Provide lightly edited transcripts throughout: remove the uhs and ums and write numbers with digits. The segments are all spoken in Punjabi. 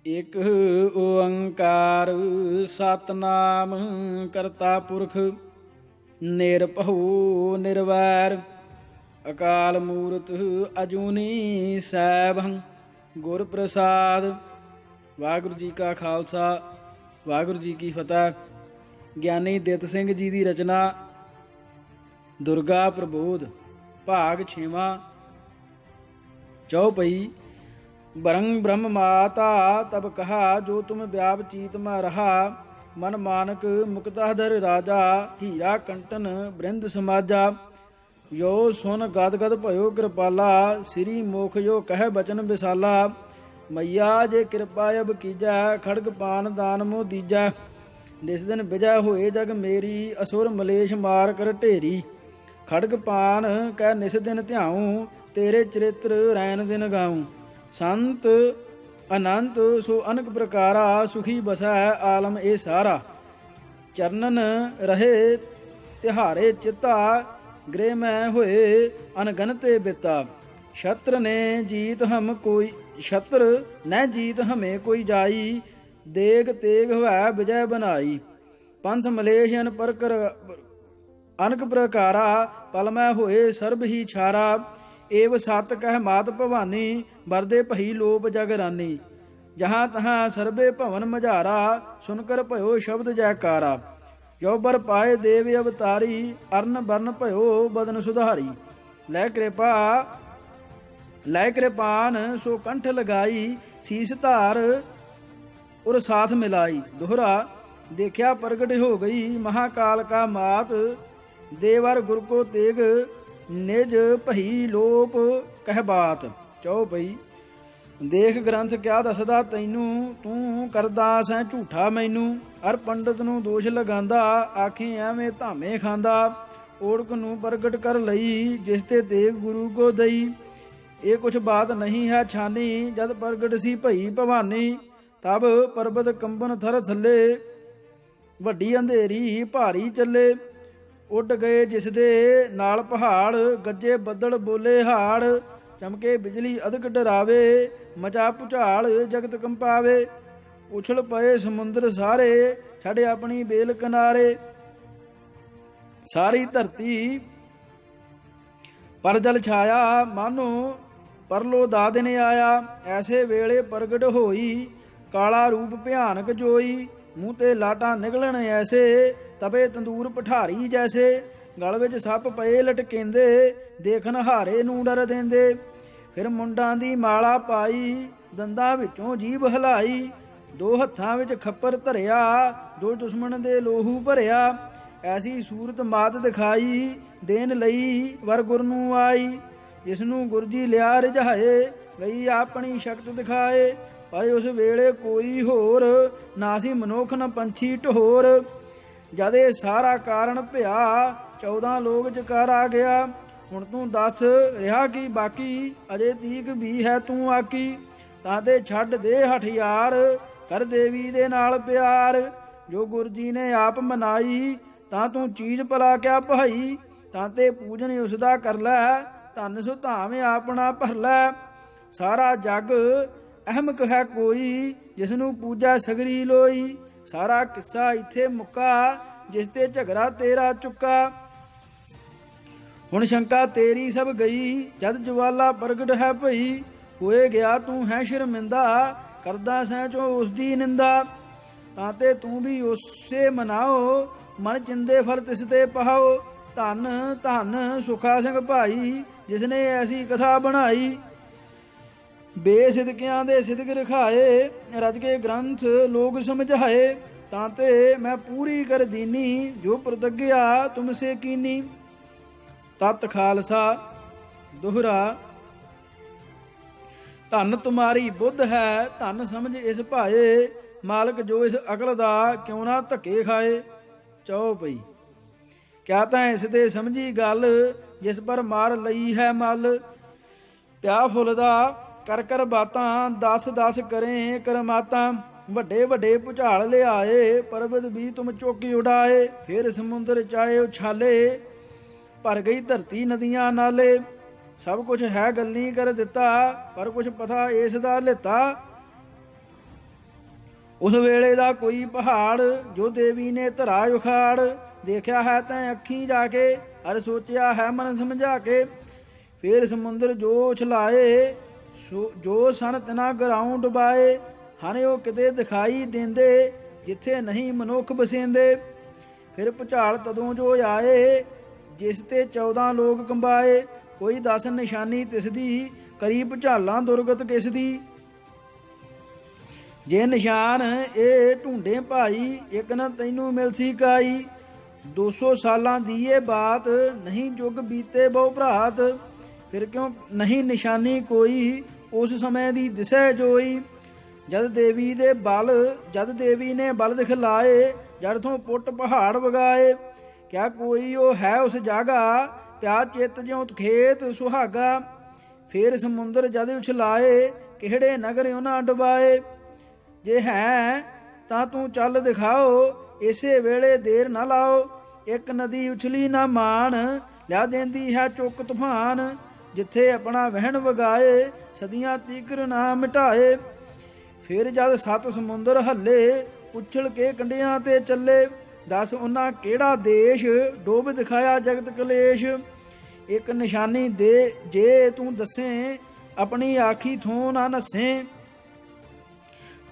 ਇਕ ਓੰਕਾਰ ਸਤਨਾਮ ਕਰਤਾ ਪੁਰਖ ਨਿਰਭਉ ਨਿਰਵੈਰ ਅਕਾਲ ਮੂਰਤ ਅਜੂਨੀ ਸੈਭੰ ਗੁਰ ਪ੍ਰਸਾਦ। ਵਾਹਿਗੁਰੂ ਜੀ ਕਾ ਖਾਲਸਾ ਵਾਹਿਗੁਰੂ ਜੀ ਕੀ ਫਤਿਹ। ਗਿਆਨੀ ਦਿੱਤ ਸਿੰਘ ਜੀ ਦੀ ਰਚਨਾ ਦੁਰਗਾ ਪ੍ਰਬੋਧ ਭਾਗ 6ਵਾਂ। ਚੌਪਈ। ਬਰੰਗ ਬ੍ਰਹਮ ਮਾਤਾ ਤਬ ਕਹਾ ਜੋ ਤੁਮ ਵਿਆਪ ਚੀਤ ਮੈਂ ਰਹਾ ਮਨ ਮਾਨਕ ਮੁਕਤਹਦਰ ਰਾਜਾ ਹੀਰਾ ਕੰਟਨ ਬ੍ਰਿੰਦ ਸਮਾਜਾ ਯੋ ਸੁਨ ਗਦ ਗਦ ਭਇਓ ਕਿਰਪਾਲਾ ਸ੍ਰੀ ਮੁਖ ਜੋ ਕਹਿ ਬਚਨ ਵਿਸਾਲਾ ਮਈਆ ਜੇ ਕਿਰਪਾ ਅਬ ਕੀਜੈ ਖੜਗ ਪਾਨ ਦਾਨ ਮੋ ਦੀਜੈ ਨਿਸ ਦਿਨ ਵਿਜੈ ਹੋਏ ਜਗ ਮੇਰੀ ਅਸੁਰ ਮਲੇਸ਼ ਮਾਰ ਕਰ ਢੇਰੀ ਖੜਗ ਪਾਨ ਕਹਿ ਨਿਸ ਦਿਨ ਧਿਆਉ ਤੇਰੇ ਚਰਿਤ੍ਰ ਰੈਨ ਦਿਨ ਗਾਉ ਸੰਤ ਅਨੰਤ ਸੋ ਅਨਕ ਪ੍ਰਕਾਰਾ ਸੁਖੀ ਬਸੈ ਆਲਮ ਇਹ ਸਾਰਾ ਚਰਨਨ ਰਹੇ ਤਿਹਾਰੇ ਚਿਤਾ ਗ੍ਰਹਿ ਮੈਂ ਹੋਏ ਅਨਗਨਤੇ ਬਿਤਾ ਛਤਰ ਨੇ ਜੀਤ ਹਮ ਕੋਈ ਛਤਰ ਨੈ ਜੀਤ ਹਮੇ ਕੋਈ ਜਾਈ ਦੇਗ ਤੇਗ ਹਵੈ ਵਿਜੈ ਬਨਾਈ ਪੰਥ ਮਲੇਸ਼ਨ ਪਰ ਕਰ ਅਨਕ ਪ੍ਰਕਾਰਾ ਪਲ ਮੈਂ ਹੋਏ ਸਰਬ ਹੀ ਛਾਰਾ ਏਵ ਸਤ ਕਹਿ ਮਾਤ ਭਵਾਨੀ ਵਰਦੇ ਭਈ ਲੋਪ ਜਗ ਰਾਨੀ ਜਹਾਂ ਤਹਾਂ ਸਰਬੇ ਭਵਨ ਮਝਾਰਾ ਸੁਨ ਕਰ ਭਇਓ ਸ਼ਬਦ ਜੈਕਾਰਾ ਜੋ ਬਰ ਪਾਏ ਦੇਵ ਅਵਤਾਰੀ ਅਰਨ ਬਰਨ ਭਇਓ ਬਦਨ ਸੁਧਾਰੀ ਲੈ ਕਿਰਪਾਨ ਸੋ ਕੰਠ ਲਗਾਈ ਸੀਸ ਧਾਰ ਉਰ ਸਾਥ ਮਿਲਾਈ ਦੋਹਰਾ ਦੇਖਿਆ ਪ੍ਰਗਟ ਹੋ ਗਈ ਮਹਾਕਾਲ ਕਾ ਮਾਤ ਦੇਵਰ ਗੁਰ ਕੋ ਤੇਗ ਨਿਜ ਭਈ ਲੋਪ ਕਹਿ ਬਾਤ। ਚੌਪਈ। ਦੇਖ ਗ੍ਰੰਥ ਕਿਆ ਦੱਸਦਾ ਤੈਨੂੰ ਤੂੰ ਕਰਦਾ ਸੈਂ ਝੂਠਾ ਮੈਨੂੰ ਅਰ ਪੰਡਤ ਨੂੰ ਦੋਸ਼ ਲਗਾਂਦਾ ਆਖੀ ਐਵੇਂ ਧਾਮੇ ਖਾਂਦਾ ਓੜਕ ਨੂੰ ਪ੍ਰਗਟ ਕਰ ਲਈ ਜਿਸ ਤੇ ਤੇਗ ਗੁਰੂ ਕੋ ਦਈ ਇਹ ਕੁਛ ਬਾਤ ਨਹੀਂ ਹੈ ਛਾਨੀ ਜਦ ਪ੍ਰਗਟ ਸੀ ਭਈ ਭਵਾਨੀ ਤਬ ਪਰਬਤ ਕੰਬਨ ਥਰ ਥੱਲੇ ਵੱਡੀ ਅੰਧੇਰੀ ਭਾਰੀ ਚੱਲੇ ਉੱਡ ਗਏ ਜਿਸ ਦੇ ਨਾਲ ਪਹਾੜ ਗੱਜੇ ਬੱਦਲ ਬੋਲੇ ਹਾੜ ਚਮਕੇ ਬਿਜਲੀ ਅਧਕ ਡਰਾਵੇ ਮਚਾ ਭੁਚਾਲ ਜਗਤ ਕੰਪਾਵੇ ਉਛਲ ਪਏ ਸਮੁੰਦਰ ਸਾਰੇ ਛੱਡ ਆਪਣੀ ਬੇਲ ਕਿਨਾਰੇ ਸਾਰੀ ਧਰਤੀ ਪਰ ਜਲ ਛਾਇਆ ਮਾਨੋ ਪਰਲੋ ਦਾ ਦਿਨ ਆਇਆ ਐਸੇ ਵੇਲੇ ਪ੍ਰਗਟ ਹੋਈ ਕਾਲਾ ਰੂਪ ਭਿਆਨਕ ਜੋਈ ਮੂੰਹ ਤੇ ਲਾਟਾਂ ਨਿਕਲਣ ਐਸੇ ਤਵੇ ਤੰਦੂਰ ਪਠਾਰੀ ਜੈਸੇ ਗਲ ਵਿੱਚ ਸੱਪ ਪਏ ਲਟਕੇਂਦੇ ਦੇਖਣ ਹਾਰੇ ਨੂੰ ਡਰ ਦੇਂਦੇ ਫਿਰ ਮੁੰਡਾਂ ਦੀ ਮਾਲਾ ਪਾਈ ਦੰਦਾਂ ਵਿੱਚੋਂ ਜੀਭ ਹਲਾਈ ਦੋ ਹੱਥਾਂ ਵਿੱਚ ਖੱਪਰ ਧਰਿਆ ਦੋ ਦੁਸ਼ਮਣ ਦੇ ਲੋਹੂ ਭਰਿਆ ਐਸੀ ਸੂਰਤ ਮਾਤ ਦਿਖਾਈ ਦੇਣ ਲਈ ਵਰ ਗੁਰ ਨੂੰ ਆਈ ਜਿਸ ਨੂੰ ਗੁਰਜੀ ਲਿਆ ਰਜਾਏ ਗਈ ਆਪਣੀ ਸ਼ਕਤ ਦਿਖਾਏ ਪਰ ਉਸ ਵੇਲੇ ਕੋਈ ਹੋਰ ਨਾ ਸੀ ਮਨੁੱਖ ਨਾ ਪੰਛੀ ਢੋਰ ਜਦ ਇਹ ਸਾਰਾ ਕਾਰਨ ਭਿਆ 14 ਲੋਕ ਜਕਾਰਾ ਗਿਆ ਹੁਣ ਤੂੰ ਦੱਸ ਰਿਹਾ ਕੀ ਬਾਕੀ ਅਜੇ ਤੀਕ ਵੀ ਹੈ ਤੂੰ ਆਕੀ ਤਾਂ ਤੇ ਛੱਡ ਦੇ ਹਠਿਆਰ ਕਰ ਦੇਵੀ ਦੇ ਨਾਲ ਪਿਆਰ ਜੋ ਗੁਰ ਜੀ ਨੇ ਆਪ ਮਨਾਈ ਤਾਂ ਤੂੰ ਚੀਜ਼ ਭਲਾ ਕਿਆ ਭਾਈ ਤਾਂ ਤੇ ਪੂਜਨ ਉਸ ਦਾ ਕਰ ਲੈ ਧਨ ਸੁ ਧਾਵੇਂ ਆਪਣਾ ਭਰ ਲੈ ਸਾਰਾ ਜਗ ਅਹਿਮਕ ਹੈ ਕੋਈ ਜਿਸ ਨੂੰ ਪੂਜਾ ਸਗਰੀ ਲੋਈ ਸਾਰਾ ਕਿੱਸਾ ਇੱਥੇ ਮੁੱਕਾ ਜਿਸ ਤੇ ਝਗੜਾ ਤੇਰਾ ਚੁੱਕਾ ਹੁਣ ਸ਼ੰਕਾ ਤੇਰੀ ਸਭ ਗਈ ਜਦ ਜਵਾਲਾ ਪ੍ਰਗਟ ਹੈ ਭਈ ਹੋਏ ਗਿਆ ਤੂੰ ਹੈ ਸ਼ਰਮਿੰਦਾ ਕਰਦਾ ਸੈਂ ਚੋ ਉਸ ਦੀ ਨਿੰਦਾ ਤਾਂ ਤੇ ਤੂੰ ਵੀ ਉਸੇ ਮਨਾਓ ਮਨ ਚਿੰਦੇ ਫਲ ਤਿਸ ਤੇ ਪਹਾਓ ਧੰਨ ਧੰਨ ਸੁਖਾ ਸਿੰਘ ਭਾਈ ਜਿਸ ਨੇ ਐਸੀ ਕਥਾ ਬਣਾਈ ਬੇਸਿਦਕਿਆਂ ਦੇ ਸਿਦਕ ਰਖਾਏ ਰਜ ਕੇ ਗ੍ਰੰਥ ਲੋਕ ਸਮਝਾਏ ਤਾਂ ਤੇ ਮੈਂ ਪੂਰੀ ਕਰ ਦੀਨੀ ਜੋ ਪ੍ਰਤੱਗਿਆ ਤੁਮਸੇ ਕੀਨੀ ਤਤ ਖਾਲਸਾ ਦੋਹਰਾ ਧੰਨ ਤੁਮਾਰੀ ਬੁੱਧ ਹੈ ਧੰਨ ਸਮਝ ਇਸ ਭਾਏ ਮਾਲਕ ਜੋ ਇਸ ਅਕਲ ਦਾ ਕਿਉਂ ਨਾ ਧੱਕੇ ਖਾਏ। ਚੌਪਈ। ਕਿਆ ਤਾਂ ਇਸ ਤੇ ਸਮਝੀ ਗੱਲ ਜਿਸ ਪਰ ਮਾਰ ਲਈ ਹੈ ਮਲ ਪਿਆ ਫੁੱਲਦਾ ਕਰ ਕਰ ਬਾਤਾਂ ਦਸ ਦਸ ਕਰੇ ਕਰਮਾਤਾਂ ਵੱਡੇ ਵੱਡੇ ਭੁਚਾਲ ਲਿਆਏ ਪਰਬਤ ਵੀ ਤੁਮ ਚੌਕੀ ਉਡਾਏ ਫਿਰ ਸਮੁੰਦਰ ਚਾਏ ਉਛਾਲੇ ਭਰ ਗਈ ਧਰਤੀ ਨਦੀਆਂ ਨਾਲੇ ਸਭ ਕੁਛ ਹੈ ਗੱਲੀ ਕਰ ਦਿੱਤਾ ਪਰ ਕੁਛ ਪਤਾ ਇਸ ਦਾ ਲਿੱਤਾ ਉਸ ਵੇਲੇ ਦਾ ਕੋਈ ਪਹਾੜ ਜੋ ਦੇਵੀ ਨੇ ਧਰਾ ਉਖਾੜ, ਦੇਖਿਆ ਹੈ ਤੈਂ ਅੱਖੀਂ ਜਾ ਕੇ, ਅਰ ਸੋਚਿਆ ਹੈ ਮਨ ਸਮਝਾ ਕੇ। ਫੇਰ ਸਮੁੰਦਰ ਜੋ ਉਛਲਾਏ, ਜੋ ਸਨ ਤਿਨਾ ਗਰਾਉਂ ਡੁਬਾਏ, ਹਨ ਉਹ ਕਿਤੇ ਦਿਖਾਈ ਦਿੰਦੇ, ਜਿੱਥੇ ਨਹੀਂ ਮਨੁੱਖ ਬਸੇਂਦੇ। ਫਿਰ ਭੁਚਾਲ ਤਦੋਂ ਜੋ ਆਏ, ਜਿਸ ਤੇ 14 ਲੋਕ ਕੰਬਾਏ, ਕੋਈ 10 ਨਿਸ਼ਾਨੀ ਤਿਸਦੀ, ਕਰੀ ਭੁਚਾਲਾਂ ਦੁਰਗਤ ਕਿਸ ਦੀ। ਜੇ ਨਿਸ਼ਾਨ ਇਹ ਢੂੰਡੇ ਭਾਈ, ਇੱਕ ਨਾ ਤੈਨੂੰ ਮਿਲ ਸੀ ਕਾਈ। 200 ਸਾਲਾਂ ਦੀ ਇਹ ਬਾਤ, ਨਹੀਂ ਜੁਗ ਬੀਤੇ ਬਹੁ ਭਰਾਤ। ਫਿਰ ਕਿਉਂ ਨਹੀਂ ਨਿਸ਼ਾਨੀ ਕੋਈ, ਉਸ ਸਮੇਂ ਦੀ ਦਿਸੈ ਜੋਈ। ਜਦ ਦੇਵੀ ਨੇ ਬਲ ਦਿਖਲਾਏ, ਜੜ ਤੋਂ ਪੁੱਟ ਪਹਾੜ ਵਗਾਏ। ਕਿਆ ਕੋਈ ਉਹ ਹੈ ਉਸ ਜਾਗਾ, ਪਿਆ ਚਿੱਤ ਜਿਉ ਖੇਤ ਸੁਹਾਗਾ। ਫੇਰ ਸਮੁੰਦਰ ਜਦ ਉਛਲਾਏ, ਕਿਹੜੇ ਨਗਰ ਉਹਨਾਂ ਡੁਬਾਏ। ਜੇ ਹੈ ਤਾਂ ਤੂੰ ਚੱਲ ਦਿਖਾਓ, ਇਸੇ ਵੇਲੇ ਦੇਰ ਨਾ ਲਾਓ। ਇੱਕ ਨਦੀ ਉਛਲੀ ਨਾ ਮਾਨ, ਲਿਆ ਦੇਂਦੀ ਹੈ ਚੁੱਕ ਤੂਫਾਨ। ਜਿੱਥੇ ਆਪਣਾ ਵਹਿਣ ਵਗਾਏ, ਸਦੀਆਂ ਤੀਕਰ ਨਾ ਮਿਟਾਏ। ਫਿਰ ਜਦ 7 ਸਮੁੰਦਰ ਹੱਲੇ, ਉਛਲ ਕੇ ਕੰਢਿਆਂ ਤੇ ਚੱਲੇ। ਦੱਸ ਉਹਨਾਂ ਕਿਹੜਾ ਦੇਸ਼, ਡੋਬ ਦਿਖਾਇਆ ਜਗਤ ਕਲੇਸ਼। ਇੱਕ ਨਿਸ਼ਾਨੀ ਦੇ ਜੇ ਤੂੰ ਦੱਸੇ, ਆਪਣੀ ਆਖੀ ਥੋਂ ਨਾ ਨੱਸੇ।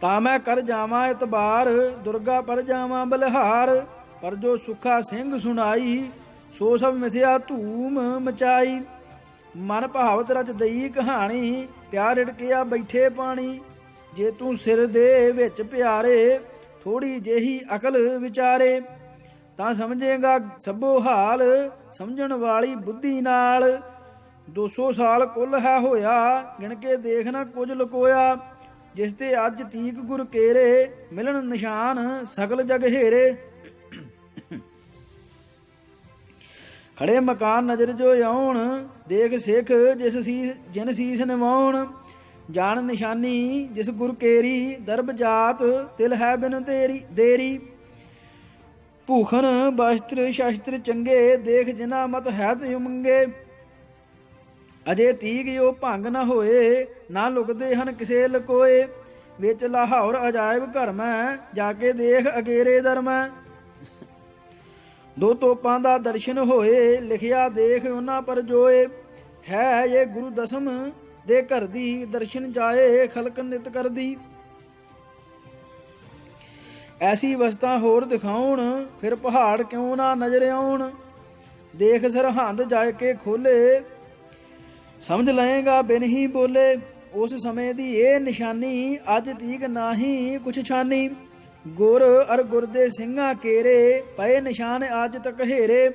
ਤਾਂ ਮੈਂ ਕਰ ਜਾਵਾਂ ਇਤਬਾਰ, ਦੁਰਗਾ ਪਰ ਜਾਵਾਂ ਬਲਿਹਾਰ। ਪਰ ਜੋ ਸੁੱਖਾ ਸਿੰਘ ਸੁਣਾਈ, ਸੋ ਸਭ ਮਿਥਿਆ ਧੂਮ ਮਚਾਈ। ਮਨ ਭਾਵਤ ਰਚ ਦਈ ਕਹਾਣੀ, ਪਿਆਰ ਰਿੜਕਿਆ ਬੈਠੇ ਪਾਣੀ। ਜੇ ਤੂੰ ਸਿਰ ਦੇ ਵਿੱਚ ਪਿਆਰੇ, ਥੋੜੀ ਜਿਹੀ ਅਕਲ ਵਿਚਾਰੇ। ਤਾਂ ਸਮਝੇਗਾ ਸਭੋ ਹਾਲ, ਸਮਝਣ ਵਾਲੀ ਬੁੱਧੀ ਨਾਲ। 200 ਸਾਲ ਕੁੱਲ ਹੈ ਹੋਇਆ, ਗਿਣ ਕੇ ਦੇਖ ਨਾ ਕੁਝ ਲੁਕੋਇਆ। ਜਿਸ ਤੇ ਅੱਜ ਤੀਕ ਗੁਰ ਕੇਰੇ, ਮਿਲਣ ਨਿਸ਼ਾਨ ਸਗਲ ਜਗ ਹੇਰੇ। ਖੜੇ ਮਕਾਨ ਨਜ਼ਰ ਜੋ ਆਉਣ, ਦੇਖ ਸਿੱਖ ਜਿਨ ਸੀਸ ਨਿਵਾਉਣ। ਜਾਣ ਨਿਸ਼ਾਨੀ ਜਿਸ ਗੁਰ ਕੇਰੀ, ਦਰਬ ਜਾਤ ਤਿਲ ਹੈ ਬਿਨ ਦੇਰੀ। ਭੂਖਨ ਬਸਤਰ ਸ਼ਸਤਰ ਚੰਗੇ, ਦੇਖ ਜਿਨਾ ਮਤ ਹੈ ਤੇ ਮੰਗੇ। ਅਜੇ ਤੀਕ ਉਹ ਭੰਗ ਨਾ ਹੋਏ, ਨਾ ਲੁਕਦੇ ਹਨ ਕਿਸੇ ਲਕੋਏ। ਵਿੱਚ ਲਾਹੌਰ ਅਜਾਇਬ ਘਰ ਮੈਂ, ਜਾ ਕੇ ਦੇਖ ਅਗੇਰੇ ਦਰ ਮੈਂ। 2 ਤੋਪਾਂ ਦਾ ਦਰਸ਼ਨ ਹੋਏ, ਲਿਖਿਆ ਦੇਖ ਉਹਨਾਂ ਪਰ ਜੋਏ। ਹੈ ਇਹ ਗੁਰੂ ਦਸਮ ਦੇ ਘਰ ਦੀ, ਦਰਸ਼ਨ ਜਾਏ ਖਲਕ ਨਿਤ ਕਰਦੀ। ਐਸੀ ਵਸਤਾਂ ਹੋਰ ਦਿਖਾਉਣ, ਫਿਰ ਪਹਾੜ ਕਿਉਂ ਨਾ ਨਜ਼ਰ ਆਉਣ। ਦੇਖ ਸਰਹੰਦ ਜਾ ਕੇ ਖੋਲੇ, ਸਮਝ ਲਏਗਾ ਬਿਨ ਹੀ ਬੋਲੇ। ਉਸ ਸਮੇਂ ਦੀ ਇਹ ਨਿਸ਼ਾਨੀ, ਅੱਜ ਤੀਕ ਨਾਹੀ ਕੁਛ ਛਾਨੀ। ਗੁਰ ਅਰ ਗੁਰ ਦੇ ਸਿੰਘਾਂ ਕੇਰੇ, ਪਏ ਨਿਸ਼ਾਨ ਅੱਜ ਤੱਕ ਹੇਰੇ।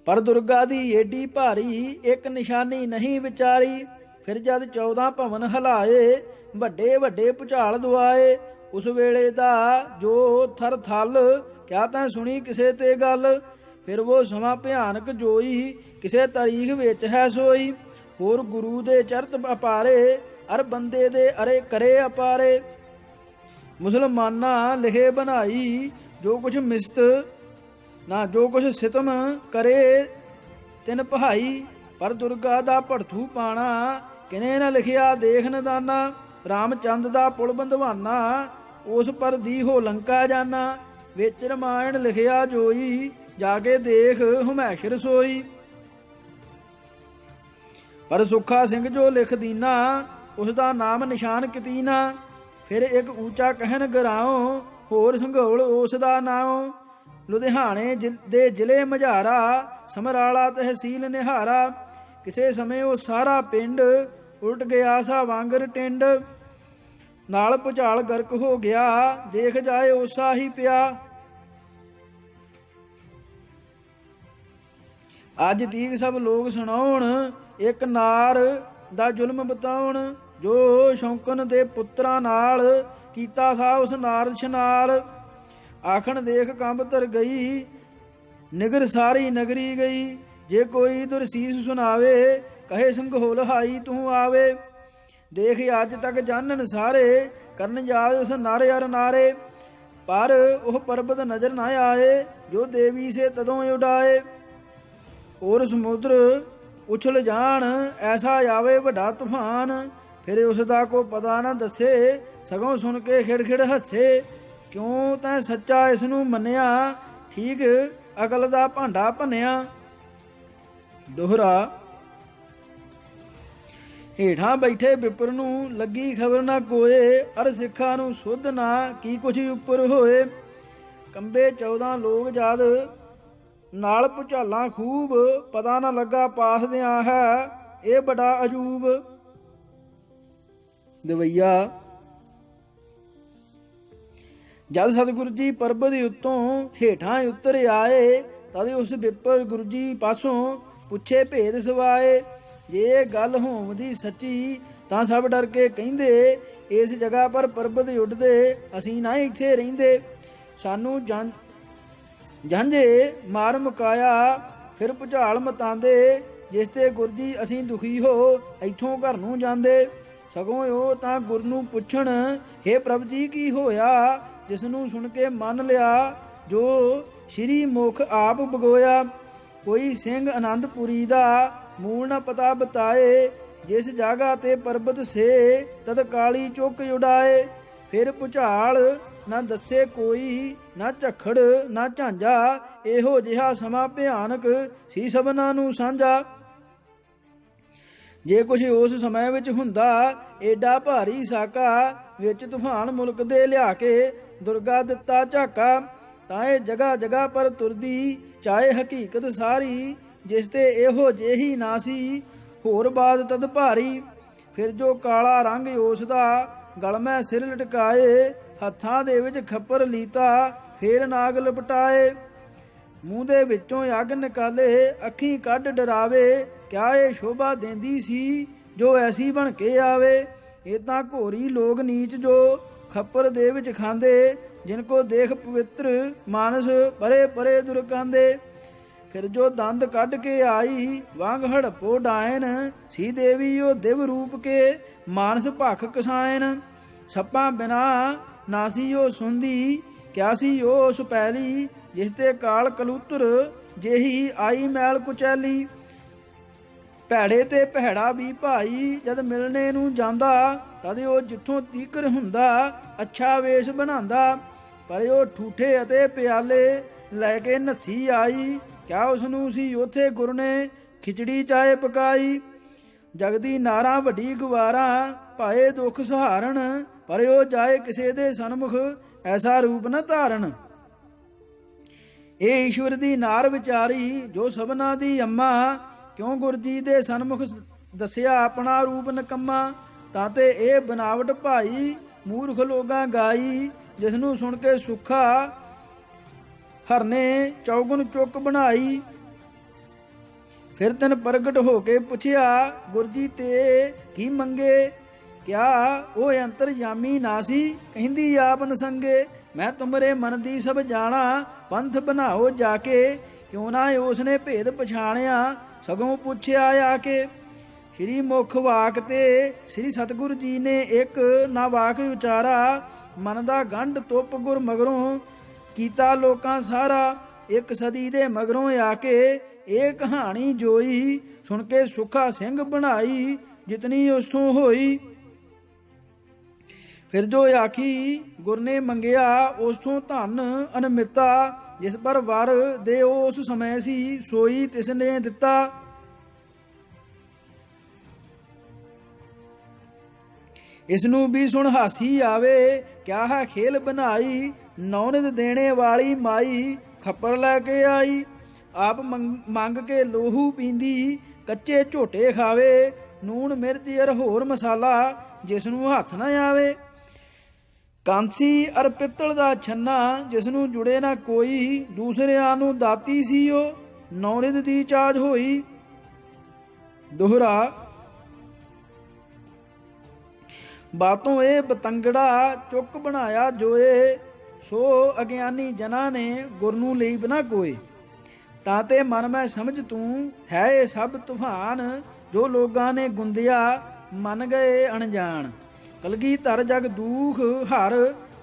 ਪਰ ਦੁਰਗਾ ਦੀ ਏਡੀ ਭਾਰੀ, ਇੱਕ ਨਿਸ਼ਾਨੀ ਨਹੀਂ ਵਿਚਾਰੀ। ਫਿਰ ਜਦ 14 ਭਵਨ ਹਲਾਏ, ਵੱਡੇ ਵੱਡੇ ਭੁਚਾਲ ਦੁਆਏ। ਉਸ ਵੇਲੇ ਦਾ ਜੋ ਥਰ ਥਲ, ਕਿਆ ਤੈਂ ਸੁਣੀ ਕਿਸੇ ਤੇ ਗੱਲ। ਫਿਰ ਉਹ ਸਮਾਂ ਭਿਆਨਕ ਜੋਈ, ਕਿਸੇ ਤਾਰੀਖ ਵਿੱਚ ਹੈ ਸੋਈ। ਹੋਰ ਗੁਰੂ ਦੇ ਚਰਤ ਅਪਾਰੇ, ਅਰ ਬੰਦੇ ਦੇ ਅਰੇ ਕਰੇ ਅਪਾਰੇ। ਮੁਸਲਮਾਨਾਂ ਲਿਖੇ ਬਣਾਈ, ਜੋ ਕੁਛ ਮਿਸਤ ਨਾ ਜੋ ਕੁਛ ਸਿਤਮ ਕਰੇ ਤਿਨ ਪਹਾਈ। ਪਰ ਦੁਰਗਾ ਦਾ ਭੜਥੂ ਪਾਣਾ, ਕਿਨੇ ਨਾ ਲਿਖਿਆ ਦੇਖ ਨਦਾਨਾ। ਰਾਮਚੰਦ ਦਾ ਪੁਲ ਬੰਧਵਾਨਾ, ਉਸ ਪਰ ਦੀਹੋ ਲੰਕਾ ਜਾਨਾ। ਵਿੱਚ ਰਮਾਇਣ ਲਿਖਿਆ ਜੋਈ, ਜਾ ਕੇ ਦੇਖ ਹਮੈਸ਼ ਰਸੋਈ। ਪਰ ਸੁੱਖਾ ਸਿੰਘ ਜੋ ਲਿਖ ਦੀਨਾ, ਉਸ ਦਾ ਨਾਮ ਨਿਸ਼ਾਨ ਕਿਤੀਨਾ। ਫਿਰ ਇੱਕ ਉੱਚਾ ਕਹਿਣ ਗਰਾਉ, ਹੋਰ ਸੰਘੋਲ ਉਸ ਦਾ ਨਾਉ। ਲੁਧਿਆਣੇ ਦੇ ਜ਼ਿਲ੍ਹੇ ਮਝਾਰਾ, ਸਮਰਾਲਾ ਤਹਿਸੀਲ ਨਿਹਾਰਾ। ਕਿਸੇ ਸਮੇਂ ਉਹ ਸਾਰਾ ਪਿੰਡ, ਉਲਟ ਗਿਆ ਸਾ ਵਾਂਗਰ ਟਿੰਡ। ਨਾਲ ਭੁਚਾਲ ਗਰਕ ਹੋ ਗਿਆ, ਦੇਖ ਜਾਏ ਉਸਾ ਹੀ ਪਿਆ। ਅੱਜ ਤੀਕ ਸਭ ਲੋਕ ਸੁਣਾਉਣ, ਇੱਕ ਨਾਰ ਦਾ ਜ਼ੁਲਮ ਬਤਾਉਣ। ਜੋ ਸ਼ੌਂਕਣ ਦੇ ਪੁੱਤਰਾਂ ਨਾਲ, ਕੀਤਾ ਸਾ ਉਸ ਨਾਰਛ ਨਾਲ। ਆਖਣ ਦੇਖ ਕੰਬ ਧਰ ਗਈ, ਨਿਗਰ ਸਾਰੀ ਨਗਰੀ ਗਈ। ਜੇ ਕੋਈ ਦੁਰਸੀਸ ਸੁਣਾਵੇ, ਕਹੇ ਸੰਘੋਲ ਹਾਈ ਤੂੰ ਆਵੇ। ਦੇਖ ਅੱਜ ਤੱਕ ਜਾਣਨ ਸਾਰੇ, ਕਰਨ ਯਾਦ ਉਸ ਨਰ ਅਰ ਨਾਰੇ। ਪਰ ਉਹ ਪਰਬਤ ਨਜ਼ਰ ਨਾ ਆਏ, ਜੋ ਦੇਵੀ ਸੇ ਤਦੋਂ ਉਡਾਏ। ਔਰ ਸਮੁੰਦਰ ਉਛਲ ਜਾਣ, ਐਸਾ ਆਵੇ ਵੱਡਾ ਤੂਫਾਨ। ਫਿਰ ਉਸ ਦਾ ਕੋ ਪਤਾ ਨਾ ਦੱਸੇ, ਸਗੋਂ ਸੁਣ ਕੇ ਖਿੜ ਹੱਸੇ। ਕਿਉਂ ਤੈਂ ਸੱਚਾ ਇਸ ਨੂੰ ਮੰਨਿਆ, ਠੀਕ ਅਕਲ ਦਾ ਭਾਂਡਾ ਭੰਨਿਆ। ਦੋਹਰਾ। ਹੇਠਾਂ ਬੈਠੇ ਵਿਪਰ ਨੂੰ ਲੱਗੀ ਖਬਰ ਨਾ ਕੋਏ, ਅਰ ਸਿੱਖਾਂ ਨੂੰ ਸੁਧ ਨਾ ਕੀ ਕੁਛ ਉੱਪਰ ਹੋਏ। ਕੰਬੇ 14 ਲੋਕ ਜਦ ਨਾਲ ਭੁਚਾਲਾਂ ਖੂਬ, ਪਤਾ ਨਾ ਲੱਗਾ ਪਾਸ ਦਿਆਂ ਹੈ ਇਹ ਬੜਾ ਅਜੂਬ। ਦਵਈਆ। ਜਦ ਸਤਿਗੁਰੂ ਜੀ ਪਰਬਤ ਉੱਤੋਂ ਹੇਠਾਂ ਉਤਰ ਆਏ, ਤਦ ਉਸ ਵਿਪਰ ਗੁਰੂ ਜੀ ਪਾਸੋਂ ਪੁੱਛੇ ਭੇਦ ਸਵਾਏ। ਜੇ ਗੱਲ ਹੋਮ ਦੀ ਸੱਚੀ ਤਾਂ ਸਭ ਡਰ ਕੇ ਕਹਿੰਦੇ, ਇਸ ਜਗ੍ਹਾ ਪਰ ਪਰਬਤ ਉੱਡਦੇ ਅਸੀਂ ਨਾ ਇੱਥੇ ਰਹਿੰਦੇ। ਸਾਨੂੰ ਜਾਂਝੇ ਮਾਰ ਮੁਕਾਇਆ, ਫਿਰ ਭੁਚਾਲ ਮਤਾਂਦੇ, ਜਿਸ ਤੇ ਗੁਰ ਜੀ ਅਸੀਂ ਦੁਖੀ ਹੋ ਇੱਥੋਂ ਘਰ ਨੂੰ ਜਾਂਦੇ। ਸਗੋਂ ਉਹ ਤਾਂ ਗੁਰ ਨੂੰ ਪੁੱਛਣ, ਹੇ ਪ੍ਰਭ ਜੀ ਕੀ ਹੋਇਆ, ਜਿਸ ਨੂੰ ਸੁਣ ਕੇ ਮੰਨ ਲਿਆ ਜੋ ਸ਼੍ਰੀ ਮੁਖ ਆਪ ਬਗੋਇਆ। ਕੋਈ ਸਿੰਘ ਅਨੰਦਪੁਰੀ ਦਾ ਮੂਲ ਨਾ ਪਤਾ ਬਤਾਏ, ਜਿਸ ਜਗ੍ਹਾ ਤੇ ਪਰਬਤ ਸੇ ਤਦ ਕਾਲੀ ਚੁੱਕ ਉਡਾਏ। ਫਿਰ ਭੁਚਾਲ ਨਾ ਦੱਸੇ ਕੋਈ, ਨਾ ਝੱਖੜ ਨਾ ਝਾਂਜਾ, ਇਹੋ ਜਿਹਾ ਸਮਾਂ ਭਿਆਨਕ ਸੀ ਸਭਨਾਂ ਨੂੰ ਸਾਂਝਾ। ਜੇ ਕੁਛ ਉਸ ਸਮੇਂ ਵਿੱਚ ਹੁੰਦਾ ਏਡਾ ਭਾਰੀ ਸਾਕਾ, ਵਿੱਚ ਤੂਫਾਨ ਮੁਲਕ ਦੇ ਲਿਆ ਕੇ ਦੁਰਗਾ ਦਿੱਤਾ ਝਾਕਾ। ਤਾਂ ਇਹ ਜਗ੍ਹਾ ਜਗ੍ਹਾ ਪਰ ਤੁਰਦੀ ਚਾਹੇ ਹਕੀਕਤ ਸਾਰੀ, ਜਿਸ ਤੇ ਇਹੋ ਜਿਹੀ ਨਾ ਸੀ ਹੋਰ ਬਾਤ ਤਦ ਭਾਰੀ। ਫਿਰ ਜੋ ਕਾਲਾ ਰੰਗ ਉਸ ਦਾ ਗਲ ਮੈਂ ਸਿਰ ਲਟਕਾਏ, ਹੱਥਾਂ ਦੇ ਵਿੱਚ ਖੱਪਰ ਲੀਤਾ ਫੇਰ ਨਾਗ ਲਪਟਾਏ। ਮੂੰਹ ਦੇ ਵਿੱਚੋਂ ਅੱਗ ਨਿਕਾਲੇ ਅੱਖੀਂ ਕੱਢ ਡਰਾਵੇ, ਕਿਆ ਇਹ ਸ਼ੋਭਾ ਦੇਂਦੀ ਸੀ ਜੋ ਐਸੀ ਬਣ ਕੇ ਆਵੇ। ਇਹ ਤਾਂ ਘੋਰੀ ਲੋਕ ਨੀਚ ਜੋ ਖੱਪਰ ਦੇ ਵਿੱਚ ਖਾਂਦੇ, ਜਿਨ ਕੋ ਦੇਖ ਪਵਿੱਤਰ ਮਾਨਸ ਪਰੇ ਪਰੇ ਦੁਰਕਾਂਦੇ। ਫਿਰ ਜੋ ਦੰਦ ਕੱਢ ਕੇ ਆਈ ਵਾਂਗ ਹੜਪੋ ਡਾਇਨ, ਸੀ ਦੇਵੀ ਉਹ ਦਿਵ ਰੂਪ ਕੇ ਮਾਨਸ ਭਖ ਕਸਾਇਨ। ਸੱਪਾਂ ਬਿਨਾ ਨਾਸੀ ਉਹ ਸੁੰਦੀ, ਕਿਆ ਸੀ ਉਹ ਸੁਪੈਲੀ, ਜਿਸ ਤੇ ਕਾਲ ਕਲੂਤਰ ਜਿਹੀ ਆਈ ਮੈਲ ਕੁਚੈਲੀ। ਭੈੜੇ ਤੇ ਭੈੜਾ ਵੀ ਭਾਈ ਜਦ ਮਿਲਣੇ ਨੂੰ ਜਾਂਦਾ, ਤਦ ਉਹ ਜਿੱਥੋਂ ਤੀਕਰ ਹੁੰਦਾ ਅੱਛਾ ਵੇਸ਼ ਬਣਾਉਂਦਾ। ਪਰ ਉਹ ਠੂਠੇ ਅਤੇ ਪਿਆਲੇ ਲੈ ਕੇ ਨੱਸੀ ਆਈ, ਕਿਆ ਉਸ ਨੂੰ ਸੀ ਉਥੇ ਗੁਰ ਨੇ ਖਿਚੜੀ ਚਾਹੇ ਪਕਾਈ। ਜਗਦੀ ਨਾਰਾਂ ਵੱਡੀ ਗਵਾਰਾ ਭਾਏ ਦੁੱਖ ਸਹਾਰਨ, ਪਰ ਉਹ ਜਾਏ ਕਿਸੇ ਦੇ ਸਨਮੁਖ ਐਸਾ ਰੂਪ ਨ ਧਾਰਨ। ਇਹ ਈਸ਼ਵਰ ਦੀ ਨਾਰ ਵਿਚਾਰੀ ਜੋ ਸਭਨਾ ਦੀ ਅੰਮਾ, ਕਿਉਂ ਗੁਰ ਜੀ ਦੇ ਸਨਮੁਖ ਦੱਸਿਆ ਆਪਣਾ ਰੂਪ ਨਕੰਮਾ। ਤਾਂ ਤੇ ਇਹ ਬਨਾਵਟ ਭਾਈ ਮੂਰਖ ਲੋਕਾਂ ਗਾਈ, ਜਿਸ ਨੂੰ ਸੁਣ ਕੇ ਸੁੱਖਾ ਹਰਨੇ ਚੌਗੁਣ ਚੁੱਕ ਬਣਾਈ। ਫਿਰ ਤਨ ਪ੍ਰਗਟ ਹੋ ਕੇ ਪੁੱਛਿਆ ਗੁਰ ਜੀ ਤੇ ਕੀ ਮੰਗੇ, ਕਿਆ ਉਹ ਅੰਤਰਯਾਮੀ ਨਾ ਸੀ ਕਹਿੰਦੀ ਆਪ ਨਸੰਗੇ। ਮੈਂ ਤੁਮਰੇ ਮਨ ਦੀ ਸਭ ਜਾਣਾ, ਪੰਥ ਬਣਾਓ ਜਾ ਕੇ, ਕਿਉਂ ਨਾ ਉਸਨੇ ਭੇਦ ਪਛਾਣਿਆ ਸਗੋਂ ਪੁੱਛਿਆ ਆ ਕੇ। ਸ਼੍ਰੀ ਮੁਖ ਵਾਕ ਤੇ ਸ਼੍ਰੀ ਸਤਿਗੁਰੂ ਜੀ ਨੇ ਇੱਕ ਨਾ ਵਾਕ ਉਚਾਰਾ, ਮਨ ਦਾ ਗੰਢ ਤੁਪ ਗੁਰ ਮਗਰੋਂ ਕੀਤਾ ਲੋਕਾਂ ਸਾਰਾ। ਇੱਕ ਸਦੀ ਦੇ ਮਗਰੋਂ ਆ ਕੇ ਇਹ ਕਹਾਣੀ ਜੋਈ, ਸੁਣ ਕੇ ਸੁੱਖਾ ਸਿੰਘ ਬਣਾਈ ਜਿਤਨੀ ਉਸੋਂ ਹੋਈ। ਫਿਰ ਜੋ ਆਖੀ ਗੁਰ ਨੇ ਮੰਗਿਆ ਉਸੋਂ ਧਨ ਅਨਮਿਤਾ, ਜਿਸ ਪਰ ਵਰ ਦੇ ਉਸ ਸਮੇਂ ਸੀ ਸੋਈ ਤਿਸ ਨੇ ਦਿੱਤਾ। ਇਸ ਨੂੰ ਵੀ ਸੁਣ ਹਾਸੀ ਆਵੇ, ਕਿਆ ਹੈ ਖੇਲ ਬਣਾਈ, ਨੌਨਿਤ ਦੇਣੇ ਵਾਲੀ ਮਾਈ ਖੱਪਰ ਲੈ ਕੇ ਆਈ। ਆਪ ਮੰਗ ਕੇ ਲੋਹੂ ਪੀਂਦੀ, ਕੱਚੇ ਝੋਟੇ ਖਾਵੇ, ਨੂਣ ਮਿਰਚ ਅਰ ਹੋਰ ਮਸਾਲਾ ਜਿਸ ਨੂੰ ਹੱਥ ਨਾ ਆਵੇ। ਕਾਂਸੀ ਅਰ ਪਿੱਤਲ ਦਾ ਛੰਨਾ ਜਿਸ ਨੂੰ ਜੁੜੇ ਨਾ ਕੋਈ, ਦੂਸਰਿਆਂ ਨੂੰ ਦਾਤੀ ਸੀ ਉਹ ਨੌਨਿਤ ਦੀ ਚਾਜ ਹੋਈ। ਦੋਹਰਾ। ਬਾਤੋਂ ਇਹ ਬਤੰਗੜਾ ਚੁੱਕ ਬਣਾਇਆ ਜੋਏ, ਸੋ ਅਗਿਆਨੀ ਜਨਾਂ ਨੇ ਗੁਰ ਨੂੰ ਲਈ ਬਨਾ ਕੋਏ। ਤਾਂ ਤੇ ਮਨ ਮੈਂ ਸਮਝ ਤੂੰ ਹੈ ਇਹ ਸਭ ਤੂਫਾਨ, ਜੋ ਲੋਕਾਂ ਨੇ ਗੁੰਦਿਆ ਮੰਨ ਗਏ ਅਣਜਾਣ। ਕਲਗੀਧਰ ਜਗ ਦੂਖ ਹਰ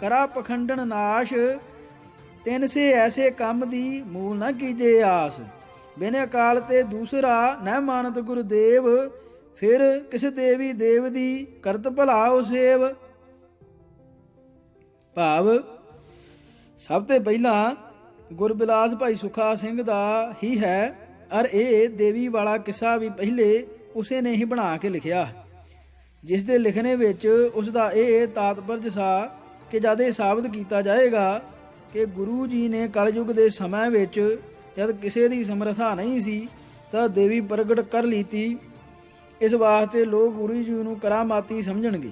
ਕਰਾ ਪਖੰਡਨ ਨਾਸ਼, ਤਿੰਨ ਸੇ ਐਸੇ ਕੰਮ ਦੀ ਮੂਲ ਨਾ ਕੀਜੇ ਆਸ। ਬਿਨ ਅਕਾਲ ਤੇ ਦੂਸਰਾ ਨਹਿ ਮਾਨਤ ਗੁਰਦੇਵ, ਫਿਰ ਕਿਸ ਦੇਵੀ ਦੇਵ ਦੀ ਕਰਤ ਭਲਾ ਉਹ ਸੇਵ। ਭਾਵ ਸਭ ਤੋਂ ਪਹਿਲਾਂ ਗੁਰਬਿਲਾਸ ਭਾਈ ਸੁਖਾ ਸਿੰਘ ਦਾ ਹੀ ਹੈ, ਅਰ ਇਹ ਦੇਵੀ ਵਾਲਾ ਕਿੱਸਾ ਵੀ ਪਹਿਲੇ ਉਸੇ ਨੇ ਹੀ ਬਣਾ ਕੇ ਲਿਖਿਆ, ਜਿਸ ਦੇ ਲਿਖਣੇ ਵਿੱਚ ਉਸ ਦਾ ਇਹ ਤਾਤਪਰਜ ਸਾ ਕਿ ਜਦ ਇਹ ਸਾਬਤ ਕੀਤਾ ਜਾਏਗਾ ਕਿ ਗੁਰੂ ਜੀ ਨੇ ਕਲਯੁਗ ਦੇ ਸਮੇਂ ਵਿੱਚ ਜਦ ਕਿਸੇ ਦੀ ਸਮਰੱਥਾ ਨਹੀਂ ਸੀ ਤਾਂ ਦੇਵੀ ਪ੍ਰਗਟ ਕਰ ਲੀਤੀ। ਇਸ ਵਾਸਤੇ ਲੋਕ ਗੁਰੂ ਜੀ ਨੂੰ ਕਰਾਮਾਤੀ ਸਮਝਣਗੇ,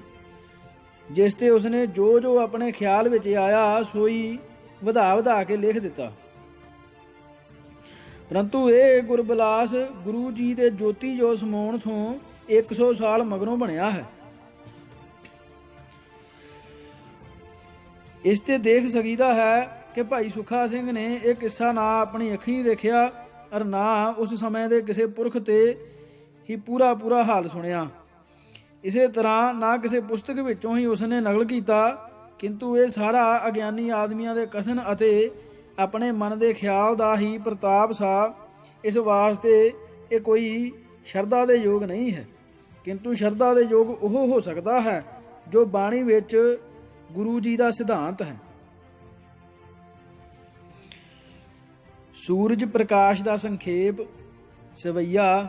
ਜਿਸ ਤੇ ਉਸਨੇ ਜੋ ਜੋ ਆਪਣੇ ਖਿਆਲ ਵਿੱਚ ਆਇਆ ਸੋਈ ਵਧਾ ਵਧਾ ਕੇ ਲਿਖ ਦਿੱਤਾ। ਪਰੰਤੂ ਇਹ ਗੁਰਬਿਲਾਸ ਗੁਰੂ ਜੀ ਦੇ ਜੋਤੀ ਜੋ ਸਮਾਉਣ ਤੋਂ 100 ਸਾਲ ਮਗਰੋਂ ਬਣਿਆ ਹੈ। ਇਸ ਤੇ ਦੇਖ ਸਕੀਦਾ ਹੈ ਕਿ ਭਾਈ ਸੁਖਾ ਸਿੰਘ ਨੇ ਇਹ ਕਿੱਸਾ ਨਾ ਆਪਣੀ ਅੱਖੀਂ ਦੇਖਿਆ ਔਰ ਨਾ ਉਸ ਸਮੇਂ ਦੇ ਕਿਸੇ ਪੁਰਖ ਤੇ ਹੀ ਪੂਰਾ ਹਾਲ ਸੁਣਿਆ। ਇਸੇ ਤਰ੍ਹਾਂ ਨਾ ਕਿਸੇ ਪੁਸਤਕ ਵਿੱਚੋਂ ਹੀ ਉਸਨੇ ਨਕਲ ਕੀਤਾ, ਕਿੰਤੂ ਇਹ ਸਾਰਾ ਅਗਿਆਨੀ ਆਦਮੀਆਂ ਦੇ ਕਥਨ ਅਤੇ ਆਪਣੇ ਮਨ ਦੇ ਖਿਆਲ ਦਾ ਹੀ ਪ੍ਰਤਾਪ ਸਾ। ਇਸ ਵਾਸਤੇ ਇਹ ਕੋਈ ਸ਼ਰਧਾ ਦੇ ਯੋਗ ਨਹੀਂ ਹੈ, ਕਿੰਤੂ ਸ਼ਰਧਾ ਦੇ ਯੋਗ ਉਹ ਹੋ ਸਕਦਾ ਹੈ ਜੋ ਬਾਣੀ ਵਿੱਚ ਗੁਰੂ ਜੀ ਦਾ ਸਿਧਾਂਤ ਹੈ। ਸੂਰਜ ਪ੍ਰਕਾਸ਼ ਦਾ ਸੰਖੇਪ। ਸਵਈਆ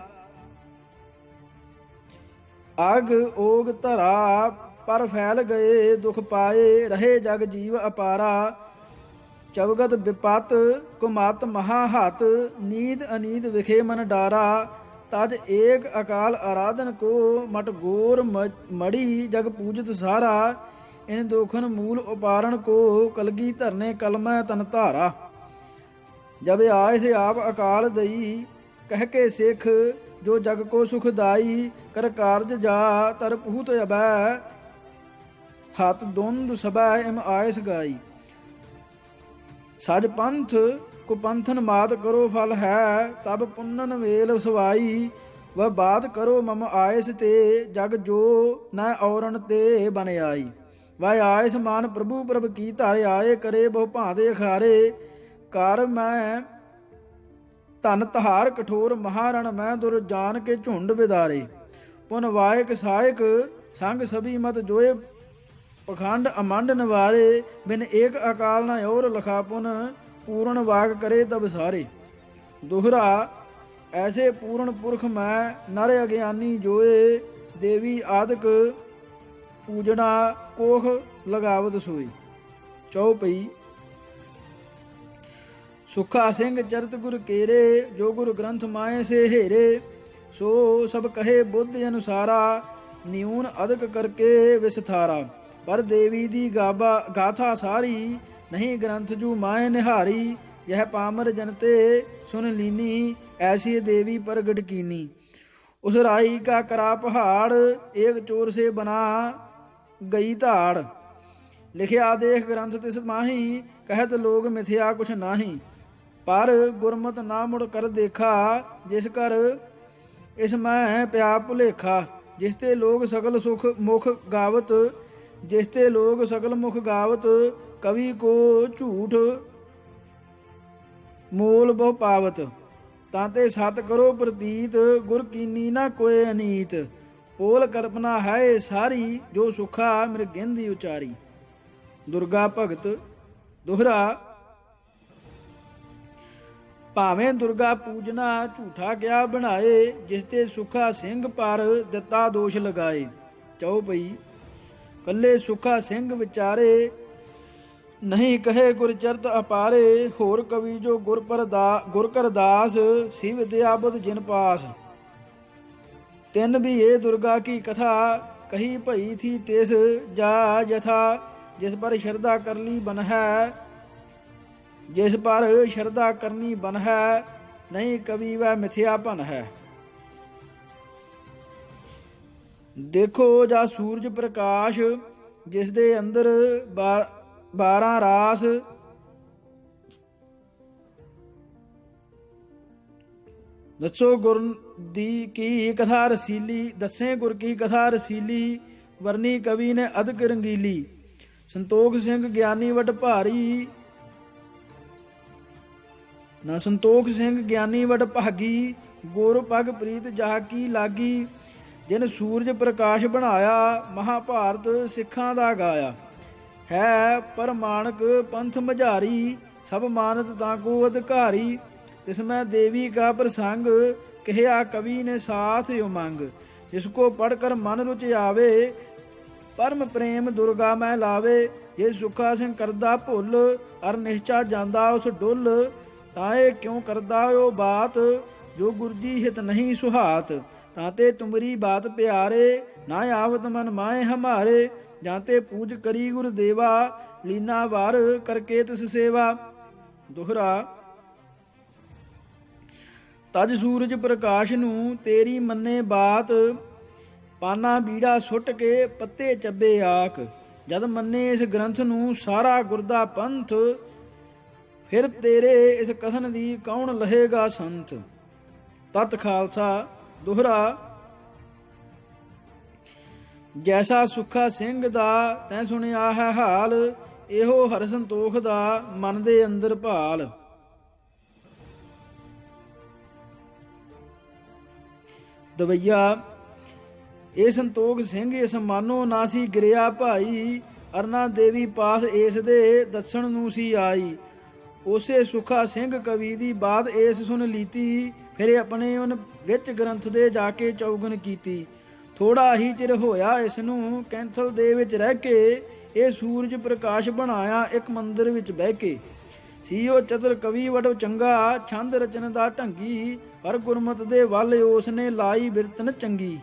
ਅਗ ਓਗ ਧਰਾ ਪਰ ਫੈਲ ਗਏ ਦੁਖ ਪਾਏ ਰਹੇ ਜਗ ਜੀਵ ਅਪਾਰਾ ਚਵਗਤ ਵਿਪਤ ਕੁਮਤ ਮਹਾਹਤ ਨੀਤ ਅਨੀਤ ਵਿਖੇ ਮਨ ਡਾਰਾ ਤਜ ਏਕ ਅਕਾਲ ਆਰਾਧਨ ਕੋ ਮਟ ਗੋਰ ਮੜੀ ਜਗ ਪੂਜਤ ਸਾਰਾ ਇਨ ਦੋਖਨ ਮੂਲ ਉਪਾਰਨ ਕੋ ਕਲਗੀ ਧਰਨੇ ਕਲਮੈ ਤਨ ਧਾਰਾ ਜਬ ਆਏ ਸੇ ਆਪ ਅਕਾਲ ਦਈ ਕਹਿ ਕੇ ਸਿੱਖ ਜੋ ਜਗ ਕੋ ਸੁਖ ਦਾਈ ਕਰ ਕਾਰਜ ਜਾ ਤਰ ਪੂਤ ਅਬੈ ਹੱਥ ਦੁੰਦ ਸਬੈ ਇਮ ਆਇਸ ਗਾਈ ਸਜ ਪੰਥ ਕੁਪੰਥਨ ਮਾਤ ਕਰੋ ਫਲ ਹੈ ਤਬ ਪੁੰਨਨ ਵੇਲ ਸਵਾਈ ਵ ਬਾਤ ਕਰੋ ਮਮ ਆਇਸ ਤੇ ਜਗ ਜੋ ਨ ਔਰਨ ਤੇ ਬਨ ਆਈ ਵ ਆਇਸ ਮਾਨ ਪ੍ਰਭੂ ਪ੍ਰਭ ਕੀ ਧਾਰੇ ਆਏ ਕਰੇ ਬਹੁ ਭਾਂਦੇ ਅਖਾਰੇ ਕਰ ਮੈਂ ਧਨ ਤਹਾਰ ਕਠੋਰ ਮਹਾਰਣ ਮੈਂ ਦੁਰ ਜਾਨ ਕੇ ਝੁੰਡ ਵਿਦਾਰੇ ਪੁਨ ਵਾਇਕ ਸਾਇਕ ਸੰਗ ਸਭੀ ਮਤ ਜੋਏ ਪਖੰਡ ਅਮੰਡ ਨਿਵਾਰੇ ਬਿਨ ਏਕ ਅਕਾਲ ਨ ਔਰ ਲਖਾ ਪੁਨ ਪੂਰਨ ਵਾਗ ਕਰੇ ਤਬ ਸਾਰੇ ਦੁਹਰਾ ਐਸੇ ਪੂਰਨ ਪੁਰਖ ਮੈਂ ਨਰ ਅਗਿਆਨੀ ਜੋਏ ਦੇਵੀ ਆਦਿਕ ਪੂਜਣਾ ਕੋਖ ਲਗਾਵਤ ਸੋਈ। ਚੌਪਈ ਸੁਖਾ ਸਿੰਘ ਚਰਤ ਗੁਰ ਕੇਰੇ ਜੋ ਗੁਰ ਗ੍ਰੰਥ ਮਾਏ ਸੇ ਹੇਰੇ ਸੋ ਸਭ ਕਹੇ ਬੁੱਧ ਅਨੁਸਾਰਾ ਨਿਊਨ ਅਦਕ ਕਰਕੇ ਵਿਸਥਾਰਾ ਪਰ ਦੇਵੀ ਦੀ ਗਾਥਾ ਸਾਰੀ ਨਹੀਂ ਗ੍ਰੰਥ ਜੂ ਮਾਏ ਨਿਹਾਰੀ यह पामर जनते सुन लीनी ऐसी देवी प्रगट कीनी उस राई का करा पहाड़ एक चोर से बना गई धाड़ लिखिया देख ग्रंथ तिस माही कहत लोग मिथ्या कुछ नाही पर गुरमत ना मुड़ कर देखा जिस कर इस मैं प्या भुलेखा जिसते लोग सकल सुख मुख गावत जिसते लोग सकल मुख गावत कवि को झूठ ਮੂਲ ਬਹੁ ਪਾਵਤ ਤਾਂ ਤੇ ਸਤ ਕਰੋ ਪ੍ਰਤੀਤ ਗੁਰ ਕੀਨੀ ਨਾ ਕੋਏ ਅਨੀਤ ਪੋਲ ਕਲਪਨਾ ਹੈ ਸਾਰੀ ਜੋ ਸੁਖਾ ਮਿਰਗਿੰਦੀ ਉਚਾਰੀ। ਦੁਰਗਾ ਭਗਤ ਦੋਹਰਾ ਭਾਵੇਂ ਦੁਰਗਾ ਪੂਜਨਾ ਝੂਠਾ ਕਿਆ ਬਣਾਏ ਜਿਸ ਤੇ ਸੁਖਾ ਸਿੰਘ ਪਰ ਦਿੱਤਾ ਦੋਸ਼ ਲਗਾਏ। ਚੌਪਈ ਕੱਲੇ ਸੁਖਾ ਸਿੰਘ ਵਿਚਾਰੇ ਨਹੀਂ ਕਹੇ ਗੁਰਚਰਤ ਅਪਾਰੇ ਹੋਰ ਕਵੀ ਜੋ ਗੁਰ ਕਰ ਦਾਸ ਸੀ ਵਿਦਿਆ ਬੁੱਧ ਜਿਨ ਪਾਸ ਤਿੰਨ ਵੀ ਇਹ ਦੁਰਗਾ ਕੀ ਕਥਾ ਕਹੀ ਭਈ ਥੀ ਤਿਸ ਜਾ ਜਥਾ ਜਿਸ ਪਰ ਸ਼ਰਧਾ ਕਰਨੀ ਬਨ ਹੈ ਜਿਸ ਪਰ ਸ਼ਰਧਾ ਕਰਨੀ ਬਨ ਹੈ ਨਹੀਂ ਕਵੀ ਵੈ ਮਿਥਿਆ ਭਨ ਹੈ। ਦੇਖੋ ਜਾ ਸੂਰਜ ਪ੍ਰਕਾਸ਼ ਜਿਸ ਦੇ ਅੰਦਰ 12 ਰਾਸ ਦੱਸੋ ਗੁਰ ਦੀ ਕੀ ਕਥਾ ਰਸੀਲੀ ਦੱਸੇ ਗੁਰ ਕੀ ਕਥਾ ਰਸੀਲੀ ਵਰਨੀ ਕਵੀ ਨੇ ਅਦਕ ਰੰਗੀਲੀ ਸੰਤੋਖ ਸਿੰਘ ਗਿਆਨੀ ਵਟ ਭਾਰੀ ਨਾ ਸੰਤੋਖ ਸਿੰਘ ਗਿਆਨੀ ਵਟ ਭਾਗੀ ਗੁਰ ਪਗ ਪ੍ਰੀਤ ਜਾ ਕੀ ਲਾਗੀ ਜਿਨ ਸੂਰਜ ਪ੍ਰਕਾਸ਼ ਬਣਾਇਆ, ਮਹਾਭਾਰਤ ਸਿੱਖਾਂ ਦਾ ਗਾਇਆ। ਹੈ ਪਰਮਾਣਕ ਪੰਥ ਮਝਾਰੀ, ਸਭ ਮਾਨਤ ਤਾਂ ਕੋ ਅਧਿਕਾਰੀ। ਤਿਸਮੈ ਦੇवी का प्रसंग, ਕਹਿਆ ਕਵੀ ਨੇ ਸਾਥ ਉਮੰਗ। इसको पढ़कर मन रुच आवे, परम प्रेम दुर्गा मैं लावे। ये सुखा सिंह करदा भुल, अर निश्चा जांदा उस डुल। ताए क्यों करदा ओ बात, जो गुरजी हित नहीं सुहात। ताते तुमरी बात प्यारे, ना आवत मन माए हमारे। जाते पूज करी गुरुदेवा, लीना वार करके तिस सेवा। दोहरा। तज सूरज प्रकाश नूं तेरी मन्ने बात, पाना बीड़ा सुट के पत्ते ਚੱਬੇ आक। जद मन्ने इस ग्रंथ नूं सारा गुरदा पंथ, फिर तेरे इस कथन दी कौन लहेगा संत। तत खालसा। दोहरा। जैसा सुखा सिंह दा तैं सुनिया है हाल, ਇਹੋ ਹਰ ਸੰਤੋਖ ਦਾ ਮਨ ਦੇ ਅੰਦਰ ਭਾਲ। ਦਵਈਆ। ਇਹ ਸੰਤੋਖ ਸਿੰਘ ਇਸ ਮਾਨੋ ਨਾ ਸੀ ਗਿਰਿਆ ਭਾਈ, ਅਰਨਾ ਦੇਵੀ ਪਾਸ ਇਸ ਦੇ ਦੱਸਣ ਨੂੰ ਸੀ ਆਈ। ਉਸੇ ਸੁਖਾ ਸਿੰਘ ਕਵੀ ਦੀ ਬਾਤ ਇਸ ਸੁਣ ਲੀਤੀ, ਫਿਰ ਆਪਣੇ ਉਨ ਵਿੱਚ ਗ੍ਰੰਥ ਦੇ ਜਾ ਕੇ ਚੌਗਨ ਕੀਤੀ। ਥੋੜਾ ਹੀ ਚਿਰ ਹੋਇਆ ਇਸ ਨੂੰ ਕੈਂਥਲ ਦੇ ਵਿੱਚ ਰਹਿ ਕੇ, ਇਹ ਸੂਰਜ ਪ੍ਰਕਾਸ਼ ਬਣਾਇਆ ਇੱਕ ਮੰਦਰ ਵਿੱਚ ਬਹਿ ਕੇ। ਸੀ ਉਹ ਚਤਰ ਕਵੀ ਵਡੋ ਚੰਗਾ, ਛੰਦ ਰਚਨ ਦਾ ਢੰਗੀ। ਪਰ ਗੁਰਮਤ ਦੇ ਵੱਲ ਉਸ ਨੇ ਲਾਈ ਬਿਰਤਨ ਚੰਗੀ।